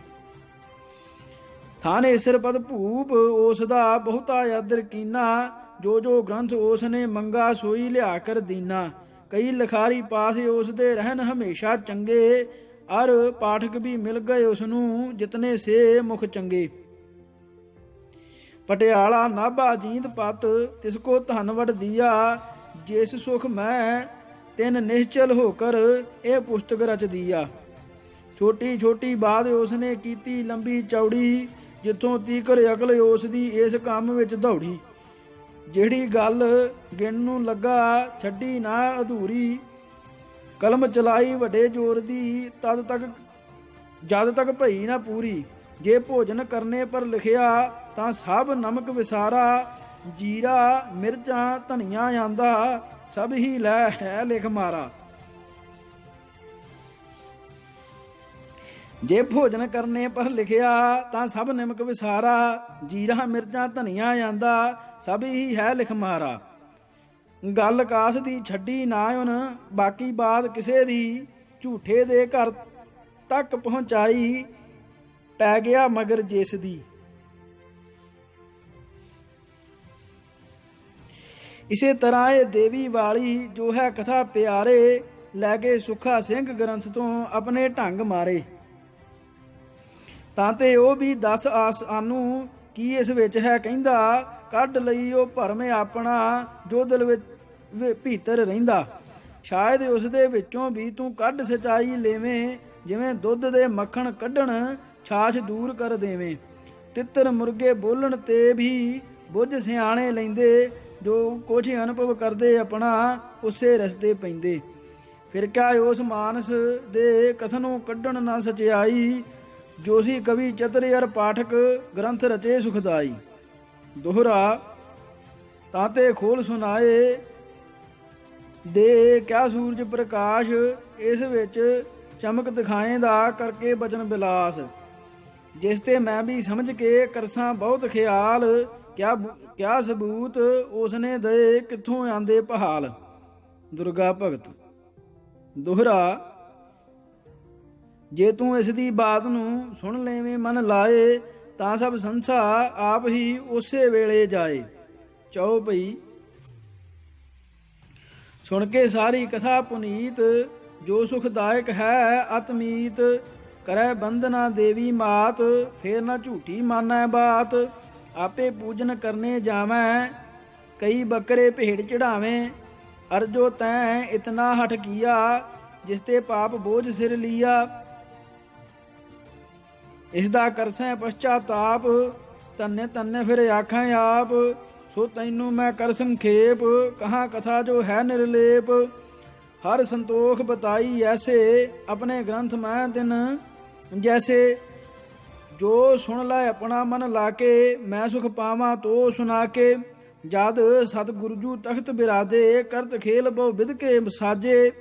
ਥਾਨੇ ਸਿਰ ਪਦ ਭੂਪ ਉਸ ਦਾ ਬਹੁਤਾ ਆਦਰ ਕੀਨਾ, ਜੋ ਜੋ ਗ੍ਰੰਥ ਉਸ ਨੇ ਮੰਗਾ ਸੋਈ ਲਿਆ ਕਰ ਦੀਨਾ। ਕਈ ਲਿਖਾਰੀ ਪਾਸ ਉਸ ਦੇ ਰਹਿਣ ਹਮੇਸ਼ਾ ਚੰਗੇ, ਅਰ ਪਾਠਕ ਵੀ ਮਿਲ ਗਏ ਉਸ ਨੂੰ ਜਿਤਨੇ ਸੇ ਮੁਖ ਚੰਗੇ। ਪਟਿਆਲਾ ਨਾਭਾ ਜੀਂਦ ਪਤ, ਤਿਸ ਕੋ ਧਨਵਟ ਦੀਆ। ਜਿਸ ਸੁਖ ਮੈਂ ਤਿੰਨ ਨਿਸ਼ਚਲ ਹੋਕਰ, ਇਹ ਪੁਸਤਕ ਰਚ ਦੀਆ। ਛੋਟੀ ਛੋਟੀ ਬਾਤ ਉਸਨੇ ਕੀਤੀ ਲੰਬੀ ਚੌੜੀ, ਜਿੱਥੋਂ ਤੀਕਰ ਅਕਲ ਉਸ ਦੀ ਇਸ ਕੰਮ ਵਿੱਚ ਦੌੜੀ। ਜਿਹੜੀ ਗੱਲ ਗਿਣ ਨੂੰ ਲੱਗਾ ਛੱਡੀ ਨਾ ਅਧੂਰੀ, ਕਲਮ ਚਲਾਈ ਵੱਡੇ ਜ਼ੋਰ ਦੀ ਜਦ ਤੱਕ ਭਈ ਨਾ ਪੂਰੀ। ਜੇ ਭੋਜਨ ਕਰਨੇ ਪਰ ਲਿਖਿਆ ਤਾਂ ਸਭ ਨਮਕ ਵਿਸਾਰਾ, ਜੀਰਾ ਮਿਰਚਾਂ ਧਨੀਆ ਆਂਦਾ, ਸਭ ਹੀ ਲੈ ਹੈ ਲਿਖ ਮਾਰਾ। ਜੇ ਭੋਜਨ ਕਰਨੇ ਪਰ ਲਿਖਿਆ ਤਾਂ ਸਭ ਨਿਮਕ ਵਿਸਾਰਾ, ਜੀਰਾ ਮਿਰਚਾਂ ਧਨੀਆ ਆਂਦਾ, ਸਭ ਹੀ ਹੈ ਲਿਖ ਮਾਰਾ। ਗੱਲ ਕਾਸ ਦੀ ਛੱਡੀ ਨਾ ਉਨ, ਬਾਕੀ ਬਾਤ ਕਿਸੇ ਦੀ ਝੂਠੇ ਦੇ ਘਰ ਤੱਕ ਪਹੁੰਚਾਈ। ਪੈ ਗਿਆ ਮਗਰ ਜਿਸ ਦੀ। ਇਸੇ ਤਰ੍ਹਾਂ ਇਹ ਦੇਵੀ ਵਾਲੀ ਜੋ ਹੈ ਕਥਾ ਪਿਆਰੇ, ਲੈ ਕੇ ਸੁੱਖਾ ਸਿੰਘ ਗ੍ਰੰਥ ਤੋਂ ਆਪਣੇ ਢੰਗ ਮਾਰੇ। ਤਾਂ ਤੇ ਉਹ ਵੀ ਦੱਸ ਆਨੂੰ ਕੀ ਇਸ ਵਿੱਚ ਹੈ ਕਹਿੰਦਾ, ਕੱਢ ਲਈ ਉਹ ਭਰਮ ਆਪਣਾ ਜੋ ਦਿਲ ਵਿੱਚ ਭੀਤਰ ਰਹਿੰਦਾ। ਸ਼ਾਇਦ ਉਸ ਦੇ ਵਿੱਚੋਂ ਵੀ ਤੂੰ ਕੱਢ ਸਚਾਈ ਲੈਵੇਂ, ਜਿਵੇਂ ਦੁੱਧ ਦੇ ਮੱਖਣ ਕੱਢਣ ਛਾਛ ਦੂਰ ਕਰ ਦੇਵੇਂ। ਤਿੱਤਰ ਮੁਰਗੇ ਬੋਲਣ ਤੇ ਵੀ ਬੁੱਝ ਸਿਆਣੇ ਲੈਂਦੇ, ਜੋ ਕੁਝ ਅਨੁਭਵ ਕਰਦੇ ਆਪਣਾ ਉਸੇ ਰਸਤੇ ਪੈਂਦੇ। ਫਿਰ ਕਿਆ ਉਸ ਮਾਨਸ ਦੇ ਕਥਨੋਂ ਕੱਢਣ ਨਾ ਸਚਾਈ, ਜੋ ਸੀ ਕਵੀ ਚਤਰ ਅਰ ਪਾਠਕ ਗ੍ਰੰਥ ਰਚੇ ਸੁਖਦਾਈ। ਦੋਹਰਾ। ਤਾਂ ਤੇ ਖੋਲ ਸੁਨਾਏ ਦੇ ਕਿਆ ਸੂਰਜ ਪ੍ਰਕਾਸ਼, ਇਸ ਵਿੱਚ ਚਮਕ ਦਿਖਾਏ ਦਾ ਕਰਕੇ ਬਚਨ ਬਿਲਾਸ। ਜਿਸ ਤੇ ਮੈਂ ਵੀ ਸਮਝ ਕੇ ਕਰਸਾਂ ਬਹੁਤ ਖਿਆਲ, ਕਿਆ ਸਬੂਤ ਉਸਨੇ ਦੇ ਕਿੱਥੋਂ ਆਂਦੇ ਪਹਾਲ। ਦੁਰਗਾ ਭਗਤ। ਦੋਹਰਾ। ਜੇ ਤੂੰ ਇਸ ਦੀ ਬਾਤ ਨੂੰ ਸੁਣ ਲੈਵੇਂ ਮਨ ਲਾਏ, ਤਾਂ ਸਭ ਸੰਸਾ ਆਪ ਹੀ ਉਸੇ ਵੇਲੇ ਜਾਏ। ਚਉ ਭਈ। ਸੁਣ ਕੇ ਸਾਰੀ ਕਥਾ ਪੁਨੀਤ, ਜੋ ਸੁਖਦਾਇਕ ਹੈ ਅਤਮੀਤ। ਕਰੈ ਬੰਦਨਾ ਦੇਵੀ ਮਾਤ, ਫੇਰ ਨਾ ਝੂਠੀ ਮਾਨੈ ਬਾਤ। ਆਪੇ ਪੂਜਨ ਕਰਨੇ ਜਾਵੈ, ਕਈ ਬੱਕਰੇ ਭੇਡ ਚੜਾਵੇਂ। ਅਰ ਜੋ ਤੈਂ ਇਤਨਾ ਹਠ ਕੀਆ, ਜਿਸ ਤੇ ਪਾਪ ਬੋਝ ਸਿਰ ਲੀਆ। ਇਸ ਦਾ ਕਰਸੈਂ ਪਸ਼ਚਾਤਾਪ, ਤੰਨੇ ਤੰਨੇ ਫਿਰ ਆਖਾਂ ਆਪ। ਸੋ ਤੈਨੂੰ ਮੈਂ ਕਰ ਸੰਖੇਪ, ਕਹਾਂ ਕਥਾ ਜੋ ਹੈ ਨਿਰਲੇਪ। ਹਰ ਸੰਤੋਖ ਬਤਾਈ ਐਸੇ, ਆਪਣੇ ਗ੍ਰੰਥ ਮੈਂ ਤਿਨ ਜੈਸੇ। ਜੋ ਸੁਣ ਲੈ ਆਪਣਾ ਮਨ ਲਾਕੇ, ਮੈਂ ਸੁਖ ਪਾਵਾਂ ਤੋ ਸੁਣਾ ਕੇ। ਜਦ ਸਤ ਗੁਰਜੂ ਤਖਤ ਬਿਰਾਦੇ, ਕਰਤ ਖੇਲ ਬਹੁ ਵਿਦ ਕੇ ਸਾਜੇ।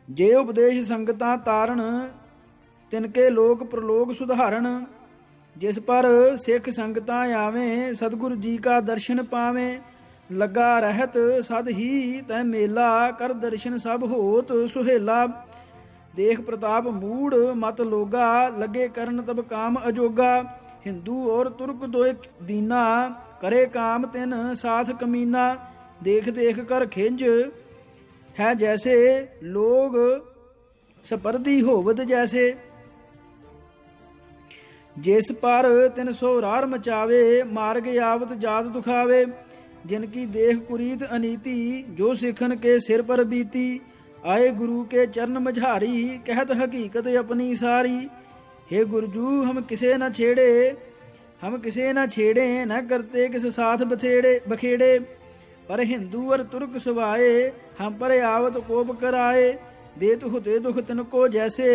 ਜੇ ਉਪਦੇਸ਼ ਸੰਗਤਾਂ ਤਾਰਨ, ਤਿਨਕੇ ਲੋਕ ਪ੍ਰਲੋਕ ਸੁਧਾਰਨ। ਜਿਸ ਪਰ ਸਿੱਖ ਸੰਗਤਾਂ ਆਵੇਂ, ਸਤਿਗੁਰੂ ਜੀ ਕਾ ਦਰਸ਼ਨ ਪਾਵੇਂ। ਲੱਗਾ ਰਹਿਤ ਸਦ ਹੀ ਤੈ ਮੇਲਾ, ਕਰ ਦਰਸ਼ਨ ਸਭ ਹੋਤ ਸੁਹੇਲਾ। ਦੇਖ ਪ੍ਰਤਾਪ ਮੂੜ ਮਤ ਲੋਗਾ, ਲੱਗੇ ਕਰਨ ਤਬ ਕਾਮ ਅਜੋਗਾ। ਹਿੰਦੂ ਔਰ ਤੁਰਕ ਦੋਇ ਦੀਨਾ, ਕਰੇ ਕਾਮ ਤਿਨ ਸਾਥ ਕਮੀਨਾ। ਦੇਖ ਦੇਖ ਕਰ ਖਿੰਜ ਹੈ ਜੈਸੇ, ਲੋਗ ਸਪਰਦੀ ਹੋਵਤ ਜੈਸੇ। ਜਿਸ ਪਰ ਤਿਨ ਸੋ ਰਾਰ ਮਚਾਵੇ, ਮਾਰਗ ਆਵਤ ਜਾਤ ਦੁਖਾਵੇ। ਜਿਨ ਕੀ ਦੇਖ ਕੁਰੀਤ ਅਨੀਤੀ, ਜੋ ਸਿੱਖਨ ਕੇ ਸਿਰ ਪਰ ਬੀਤੀ। ਆਏ ਗੁਰੂ ਕੇ ਚਰਨ ਮਝਾਰੀ, ਕਹਿਤ ਹਕੀਕਤ ਆਪਣੀ ਸਾਰੀ। हे गुरजू हम किसे न छेड़े, न करते किस साथ बखेड़े। पर हिंदू और तुर्क सवाए, हम पर आवत कोप कराए। देत होते दुख तिनको जैसे,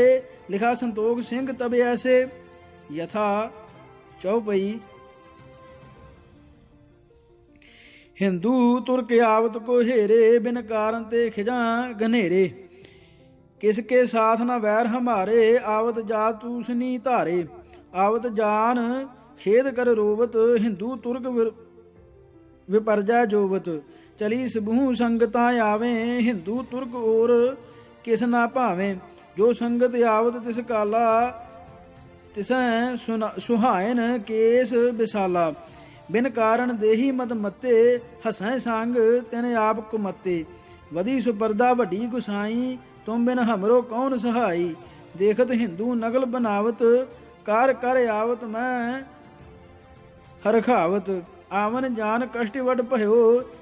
लिखा संतोख सिंह तब ऐसे। यथा चौपई। हिंदू तुर्क आवत को हेरे, बिन कारण ते खिजा घनेरे। किसके साथ न वैर हमारे, आवत जात तूसनी धारे। आवत जान खेद कर रोवत, हिंदू तुर्क विपरजा जोवत। चली सबहू संगतां आवें, हिंदू तुर्क और किस ना भावें। जो संगत आवत तिस काला, तिसैं सुहायन केस विसाला। बिन कारण देही मत मत्ते, हसैं संग तिन आप कुमत्ते। वधी सुपरदा वड्डी गुसाई, तुम बिन हमरो कौन सहाई। देखत हिंदू नगल बनावत, कार कर आवत मैं हरखावत। आवन जान कष्ट वड भयो,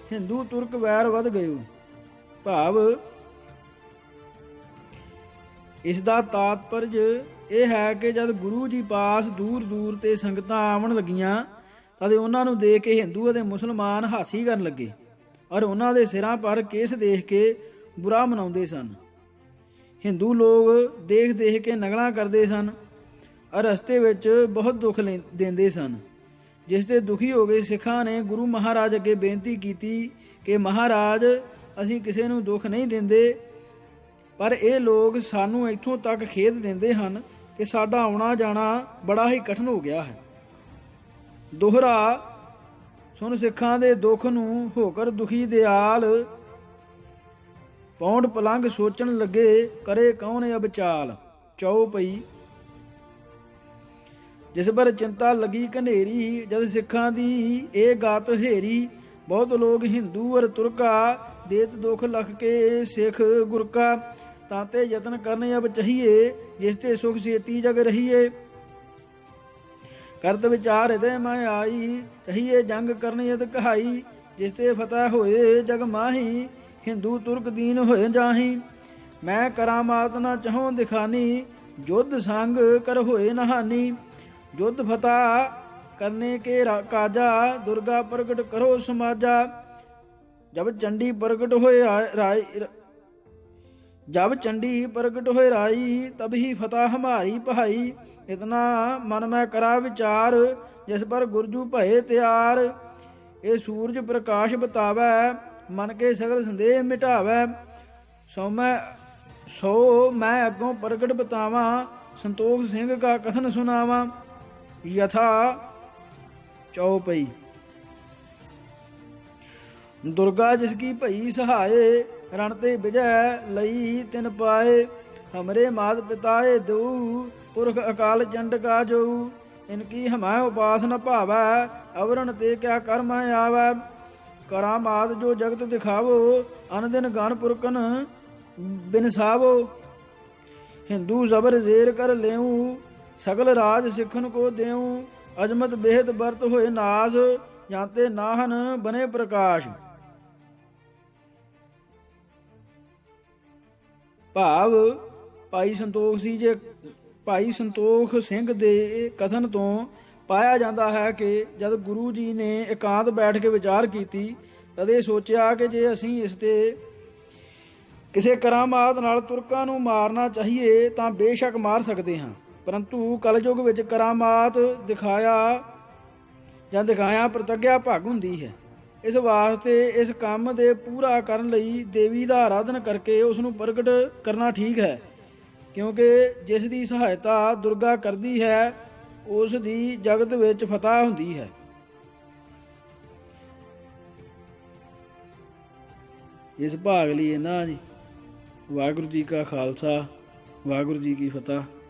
हिंदू तुर्क वैर वध गयो। भाव ਇਸ ਦਾ ਤਾਤਪਰਜ ਇਹ ਹੈ ਕਿ ਜਦ ਗੁਰੂ ਜੀ ਪਾਸ ਦੂਰ ਦੂਰ ਤੇ ਸੰਗਤਾਂ ਆਉਣ ਲੱਗੀਆਂ, ਤਦ ਉਹਨਾਂ ਨੂੰ ਦੇਖ ਕੇ ਹਿੰਦੂ ਅਤੇ ਮੁਸਲਮਾਨ ਹਾਸੀ ਕਰਨ ਲੱਗੇ ਔਰ ਉਹਨਾਂ ਦੇ ਸਿਰਾਂ ਪਰ ਕੇਸ ਦੇਖ ਕੇ ਬੁਰਾ ਮਨਾਉਂਦੇ ਸਨ। ਹਿੰਦੂ ਲੋਕ ਦੇਖ ਦੇਖ ਕੇ ਨਗਲਾਂ ਕਰਦੇ ਸਨ ਔਰ ਰਸਤੇ ਵਿੱਚ ਬਹੁਤ ਦੁੱਖ ਦਿੰਦੇ ਸਨ। ਜਿਸ ਤੇ ਦੁਖੀ ਹੋ ਗਏ ਸਿੱਖਾਂ ਨੇ ਗੁਰੂ ਮਹਾਰਾਜ ਅੱਗੇ ਬੇਨਤੀ ਕੀਤੀ ਕਿ ਮਹਾਰਾਜ, ਅਸੀਂ ਕਿਸੇ ਨੂੰ ਦੁੱਖ ਨਹੀਂ ਦਿੰਦੇ, ਪਰ ਇਹ ਲੋਕ ਸਾਨੂੰ ਇੱਥੋਂ ਤੱਕ ਖੇਦ ਦਿੰਦੇ ਹਨ ਕਿ ਸਾਡਾ ਆਉਣਾ ਜਾਣਾ ਬੜਾ ਹੀ ਕਠਿਨ ਹੋ ਗਿਆ ਹੈ। ਦੋਹਰਾ ਸੁਣ ਸਿੱਖਾਂ ਦੇ ਦੁੱਖ ਨੂੰ ਹੋਕਰ ਦੁਖੀ ਦਿਆਲ, ਪੌਂਡ ਪਲੰਗ ਸੋਚਣ ਲੱਗੇ ਕਰੇ ਕੌਣ ਅਬ ਚਾਲ। ਚੌਪਈ। ਜਿਸ ਪਰ ਚਿੰਤਾ ਲੱਗੀ ਘਨੇਰੀ, ਜਦ ਸਿੱਖਾਂ ਦੀ ਇਹ ਗਾਤ ਹੇਰੀ। ਬਹੁਤ ਲੋਕ ਹਿੰਦੂ ਅਰ ਤੁਰਕਾ, ਦੇਤ ਦੁਖ ਲਖ ਕੇ ਸਿੱਖ ਗੁਰਕਾ। ਤਾਂਤੇ ਯਤਨ ਕਰਨ ਅਬ ਚਾਹੀਏ, ਜਿਸ ਤੇ ਸੁਖ ਸੇਤੀ ਜਗ ਰਹੀਏ। ਕਰਤ ਵਿਚਾਰ ਹਿਰਦੇ ਮੈਂ ਆਈ, ਚਾਹੀਏ ਜੰਗ ਕਰਨ ਯਦ ਕਹਾਈ। ਜਿਸ ਤੇ ਫਤਿਹ ਹੋਏ ਜਗ ਮਾਹੀ, ਹਿੰਦੂ ਤੁਰਕ ਦੀਨ ਹੋਏ ਜਾਹੀ। ਮੈਂ ਕਰਾਮਾਤ ਨਾ ਚਾਹੋਂ ਦਿਖਾਨੀ, ਜੁੱਧ ਸੰਗ ਕਰ ਹੋਏ ਨਹਾਨੀ। ਜੁੱਧ ਫਤਿਹ ਕਰਨੇ ਕੇ ਕਾਜਾ, ਦੁਰਗਾ ਪ੍ਰਗਟ ਕਰੋ ਸਮਾਜਾ। ਜਬ ਚੰਡੀ ਪ੍ਰਗਟ ਹੋਏ राई, तब ही फतह हमारी पहाई। इतना मन में करा विचार, जिस पर गुरजू भये त्यार। ये सूरज प्रकाश बतावै, मन के सगल संदेह मिटावै। सो मैं अगों प्रगट बतावा, संतोख सिंह का कथन सुनावा। यथा चौपई। दुर्गा जिसकी भई सहाय, रण ते विजय लई तिन पाए। हमरे मात पिताए दो, पुरख अकाल चंड का जो। इनकी हमाय उपास न भावै, अवरण ते क्या कर्म आवै। करामात जो जगत दिखावो, अन दिन गान पुरकन बिनसावो। हिंदू जबर जेर कर लेऊं, सगल राज सिखन को देऊं। अजमत बेहद बरत होए नाश, जाते नाहन बने प्रकाश। ਭਾਵ ਭਾਈ ਸੰਤੋਖ ਸਿੰਘ ਦੇ ਕਥਨ ਤੋਂ ਪਾਇਆ ਜਾਂਦਾ ਹੈ ਕਿ ਜਦ ਗੁਰੂ ਜੀ ਨੇ ਇਕਾਂਤ ਬੈਠ ਕੇ ਵਿਚਾਰ ਕੀਤੀ, ਤਦ ਇਹ ਸੋਚਿਆ ਕਿ ਜੇ ਅਸੀਂ ਇਸ ਤੇ ਕਿਸੇ ਕਰਾਮਾਤ ਨਾਲ ਤੁਰਕਾਂ ਨੂੰ ਮਾਰਨਾ ਚਾਹੀਏ ਤਾਂ ਬੇਸ਼ੱਕ ਮਾਰ ਸਕਦੇ ਹਾਂ, ਪਰੰਤੂ ਕਲਯੁਗ ਵਿੱਚ ਕਰਾਮਾਤ ਦਿਖਾਇਆ ਪ੍ਰਤੱਗਿਆ ਭੰਗ ਹੁੰਦੀ ਹੈ। ਇਸ ਵਾਸਤੇ ਇਸ ਕੰਮ ਦੇ ਪੂਰਾ ਕਰਨ ਲਈ ਦੇਵੀ ਦਾ ਆਰਾਧਨ ਕਰਕੇ ਉਸ ਨੂੰ ਪ੍ਰਗਟ ਕਰਨਾ ਠੀਕ ਹੈ, ਕਿਉਂਕਿ ਜਿਸ ਦੀ ਸਹਾਇਤਾ ਦੁਰਗਾ ਕਰਦੀ ਹੈ ਉਸ ਦੀ ਜਗਤ ਵਿੱਚ ਫਤਿਹ ਹੁੰਦੀ ਹੈ। ਇਸ ਭਾਗ ਲਈ ਇਹਨਾਂ ਜੀ। ਵਾਹਿਗੁਰੂ ਜੀ ਕਾ ਖਾਲਸਾ, ਵਾਹਿਗੁਰੂ ਜੀ ਕੀ ਫਤਿਹ।